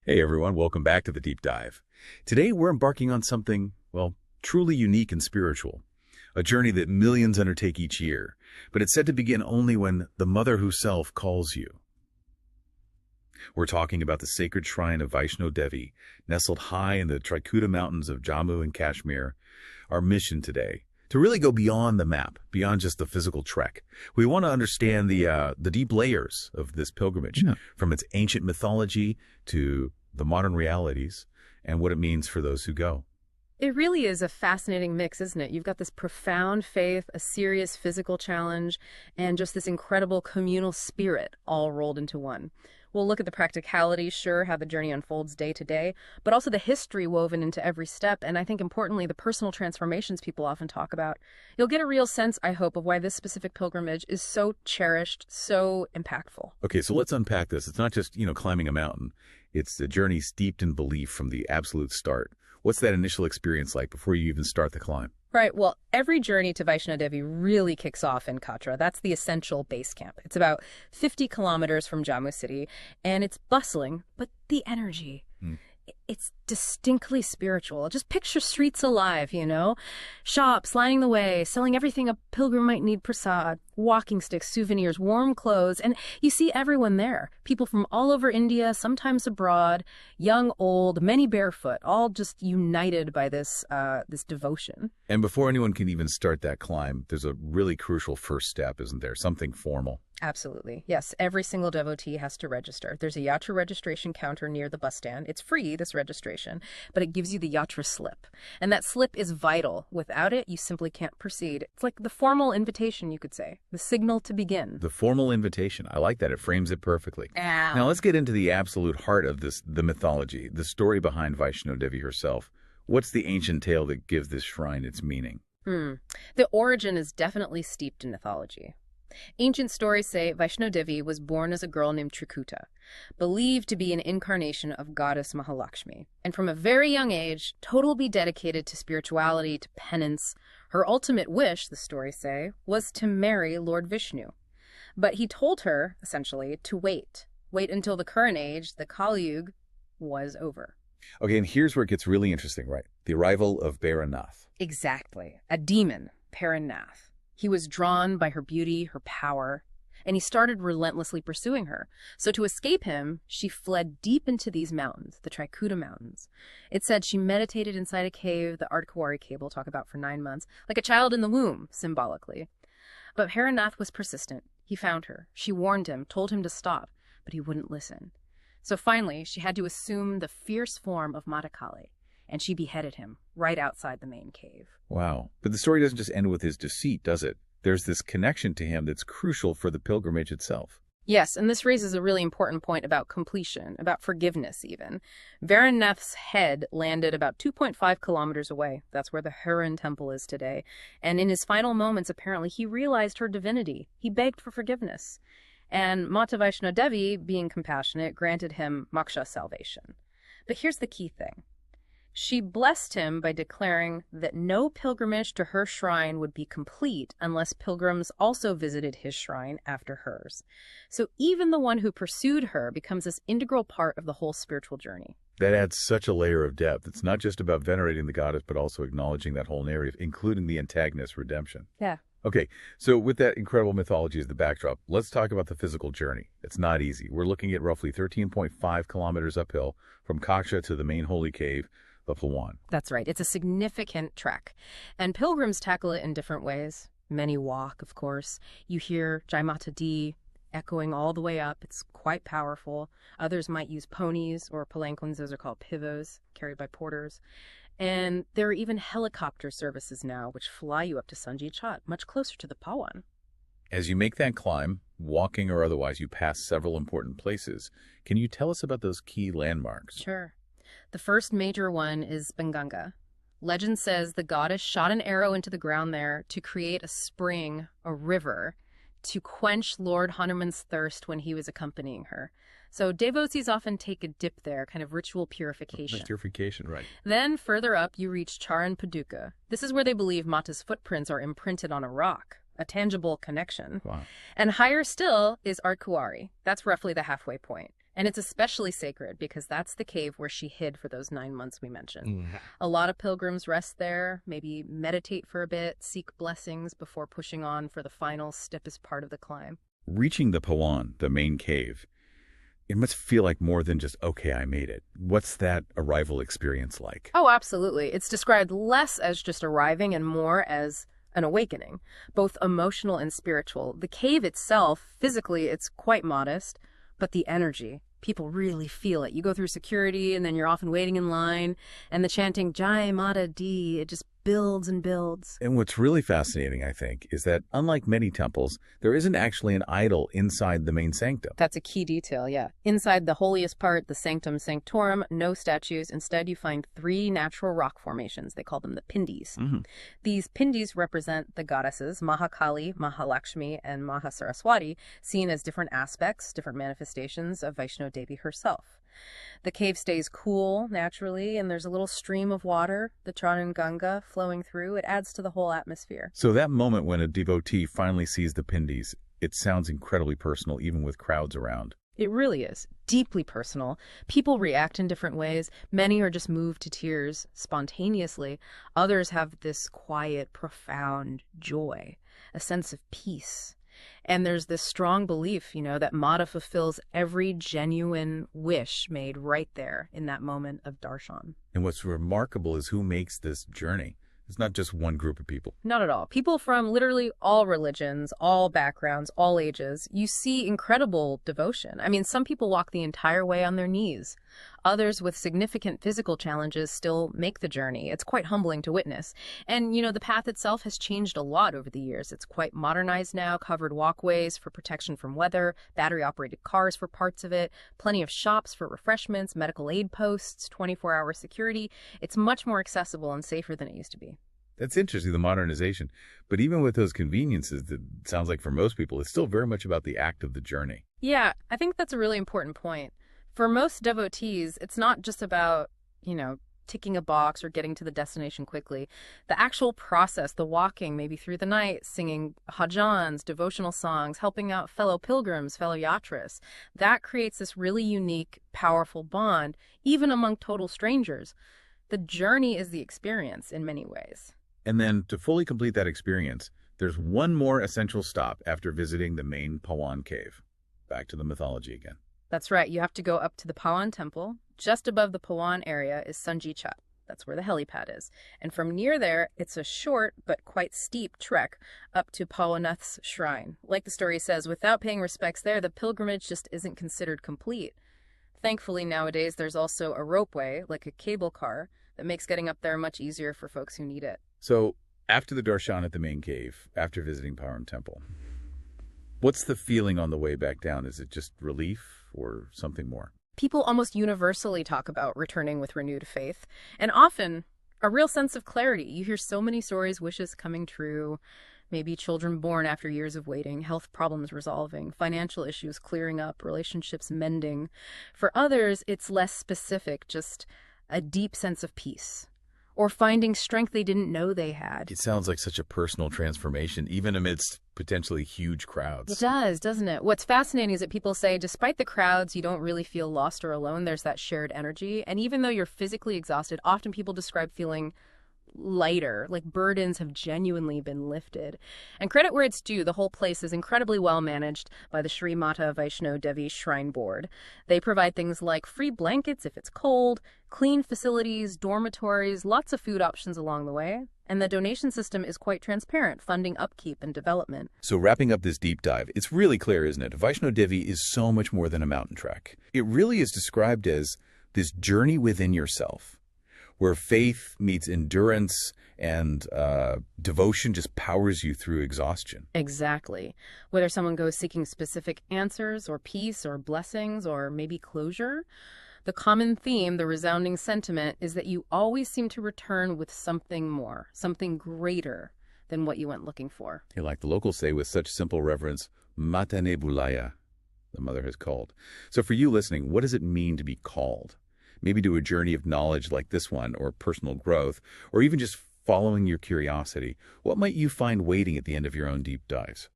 Hey everyone, welcome back to the Deep Dive. Today we're embarking on something, well, truly unique and spiritual. A journey that millions undertake each year, but it's said to begin only when the Mother herself calls you. We're talking about the sacred shrine of Vaishno Devi, nestled high in the Trikuta Mountains of Jammu and Kashmir. Our mission today, to really go beyond the map, beyond just the physical trek. We want to understand the deep layers of this pilgrimage, from its ancient mythology to the modern realities and what it means for those who go. It really is a fascinating mix, isn't it? You've got this profound faith, a serious physical challenge, and just this incredible communal spirit all rolled into one. We'll look at the practicality, sure, how the journey unfolds day to day, but also the history woven into every step, and I think importantly, the personal transformations people often talk about. You'll get a real sense, I hope, of why this specific pilgrimage is so cherished, so impactful. Okay, so let's unpack this. It's not just, climbing a mountain. It's a journey steeped in belief from the absolute start. What's that initial experience like before you even start the climb? Right. Well, every journey to Vaishno Devi really kicks off in Katra. That's the essential base camp. It's about 50 kilometers from Jammu city, and it's bustling, but the energy, it's distinctly spiritual. Just picture streets alive, shops lining the way, selling everything a pilgrim might need: prasad, walking sticks, souvenirs, warm clothes, and you see everyone there. People from all over India, sometimes abroad, young, old, many barefoot, all just united by this devotion. And before anyone can even start that climb, there's a really crucial first step, isn't there? Something formal. Absolutely. Yes, every single devotee has to register. There's a yatra registration counter near the bus stand. It's free, this registration, but it gives you the yatra slip. And that slip is vital. Without it, you simply can't proceed. It's like the formal invitation, you could say. The signal to begin. The formal invitation. I like that. It frames it perfectly. Ow. Now let's get into the absolute heart of the mythology, the story behind Vaishno Devi herself. What's the ancient tale that gives this shrine its meaning? The origin is definitely steeped in mythology. Ancient stories say Vaishno Devi was born as a girl named Trikuta, believed to be an incarnation of goddess Mahalakshmi, and from a very young age, totally dedicated to spirituality, to penance. Her ultimate wish, the stories say, was to marry Lord Vishnu. But he told her, essentially, to wait until the current age, the Kali Yuga, was over. Okay, and here's where it gets really interesting, right? The arrival of Bhairanath. Exactly. A demon, Bhairanath. He was drawn by her beauty, her power, and he started relentlessly pursuing her. So to escape him, she fled deep into these mountains, the Trikuta Mountains. It said she meditated inside a cave, the Ardhkuari cave we'll talk about, for 9 months, like a child in the womb, symbolically. But Bhairanath was persistent. He found her. She warned him, told him to stop, but he wouldn't listen. So finally, she had to assume the fierce form of Mata Kali, and she beheaded him right outside the main cave. Wow. But the story doesn't just end with his deceit, does it? There's this connection to him that's crucial for the pilgrimage itself. Yes, and this raises a really important point about completion, about forgiveness even. Bhairanath's head landed about 2.5 kilometers away. That's where the Huron temple is today. And in his final moments, apparently, he realized her divinity. He begged for forgiveness. And Mata Vaishno Devi, being compassionate, granted him moksha, salvation. But here's the key thing. She blessed him by declaring that no pilgrimage to her shrine would be complete unless pilgrims also visited his shrine after hers. So even the one who pursued her becomes this integral part of the whole spiritual journey. That adds such a layer of depth. It's not just about venerating the goddess, but also acknowledging that whole narrative, including the antagonist's redemption. Yeah. Okay, so with that incredible mythology as the backdrop, let's talk about the physical journey. It's not easy. We're looking at roughly 13.5 kilometers uphill from Katra to the main holy cave, the Pawan. That's right. It's a significant trek. And pilgrims tackle it in different ways. Many walk, of course. You hear Jai Mata Di echoing all the way up. It's quite powerful. Others might use ponies or palanquins. Those are called pivos, carried by porters. And there are even helicopter services now which fly you up to Sanjit Chhat, much closer to the Pawan. As you make that climb, walking or otherwise, you pass several important places. Can you tell us about those key landmarks? Sure. The first major one is Banganga. Legend says the goddess shot an arrow into the ground there to create a spring, a river, to quench Lord Hanuman's thirst when he was accompanying her. So devotees often take a dip there, kind of ritual purification. Purification, right. Then further up, you reach Charan Paduka. This is where they believe Mata's footprints are imprinted on a rock, a tangible connection. Wow. And higher still is Ardhkuari. That's roughly the halfway point. And it's especially sacred because that's the cave where she hid for those 9 months we mentioned. Mm. A lot of pilgrims rest there, maybe meditate for a bit, seek blessings before pushing on for the final stiffest part of the climb. Reaching the Pawan, the main cave, it must feel like more than just, okay, I made it. What's that arrival experience like? Oh, absolutely. It's described less as just arriving and more as an awakening, both emotional and spiritual. The cave itself, physically, it's quite modest, but the energy, people really feel it. You go through security and then you're often waiting in line, and the chanting Jai Mata Di, it just builds and builds. And what's really fascinating, I think, is that unlike many temples, there isn't actually an idol inside the main sanctum. That's a key detail, yeah. Inside the holiest part, the sanctum sanctorum, no statues. Instead, you find 3 natural rock formations. They call them the pindis. Mm-hmm. These pindis represent the goddesses, Mahakali, Mahalakshmi, and Mahasaraswati, seen as different aspects, different manifestations of Vaishno Devi herself. The cave stays cool, naturally, and there's a little stream of water, the Charan Ganga, flowing through. It adds to the whole atmosphere. So that moment when a devotee finally sees the pindis, it sounds incredibly personal, even with crowds around. It really is. Deeply personal. People react in different ways. Many are just moved to tears spontaneously. Others have this quiet, profound joy, a sense of peace. And there's this strong belief, that Mata fulfills every genuine wish made right there in that moment of darshan. And what's remarkable is who makes this journey. It's not just one group of people. Not at all. People from literally all religions, all backgrounds, all ages. You see incredible devotion. I mean, some people walk the entire way on their knees. Others with significant physical challenges still make the journey. It's quite humbling to witness. And, the path itself has changed a lot over the years. It's quite modernized now, covered walkways for protection from weather, battery-operated cars for parts of it, plenty of shops for refreshments, medical aid posts, 24-hour security. It's much more accessible and safer than it used to be. That's interesting, the modernization. But even with those conveniences, it sounds like for most people, it's still very much about the act of the journey. Yeah, I think that's a really important point. For most devotees, it's not just about, ticking a box or getting to the destination quickly. The actual process, the walking, maybe through the night, singing bhajans, devotional songs, helping out fellow pilgrims, fellow yatras, that creates this really unique, powerful bond, even among total strangers. The journey is the experience in many ways. And then to fully complete that experience, there's one more essential stop after visiting the main Pawan cave. Back to the mythology again. That's right. You have to go up to the Pawan temple. Just above the Pawan area is Sanji Chat. That's where the helipad is. And from near there, it's a short but quite steep trek up to Pawanath's shrine. Like the story says, without paying respects there, the pilgrimage just isn't considered complete. Thankfully, nowadays, there's also a ropeway, like a cable car, that makes getting up there much easier for folks who need it. So, after the darshan at the main cave, after visiting Pawan Temple, what's the feeling on the way back down? Is it just relief or something more? People almost universally talk about returning with renewed faith, and often a real sense of clarity. You hear so many stories, wishes coming true, maybe children born after years of waiting, health problems resolving, financial issues clearing up, relationships mending. For others, it's less specific, just a deep sense of peace, or finding strength they didn't know they had. It sounds like such a personal transformation, even amidst potentially huge crowds. It does, doesn't it? What's fascinating is that people say, despite the crowds, you don't really feel lost or alone. There's that shared energy. And even though you're physically exhausted, often people describe feeling lighter, like burdens have genuinely been lifted. And credit where it's due, the whole place is incredibly well managed by the Sri Mata Vaishno Devi Shrine Board. They provide things like free blankets if it's cold, clean facilities, dormitories, lots of food options along the way. And the donation system is quite transparent, funding upkeep and development. So wrapping up this deep dive, it's really clear, isn't it? Vaishno Devi is so much more than a mountain trek. It really is described as this journey within yourself, where faith meets endurance and devotion just powers you through exhaustion. Exactly. Whether someone goes seeking specific answers or peace or blessings or maybe closure, the common theme, the resounding sentiment, is that you always seem to return with something more, something greater than what you went looking for. You're like the locals say with such simple reverence, Matane Bulaya, the mother has called. So for you listening, what does it mean to be called? Maybe to a journey of knowledge like this one, or personal growth, or even just following your curiosity. What might you find waiting at the end of your own deep dives?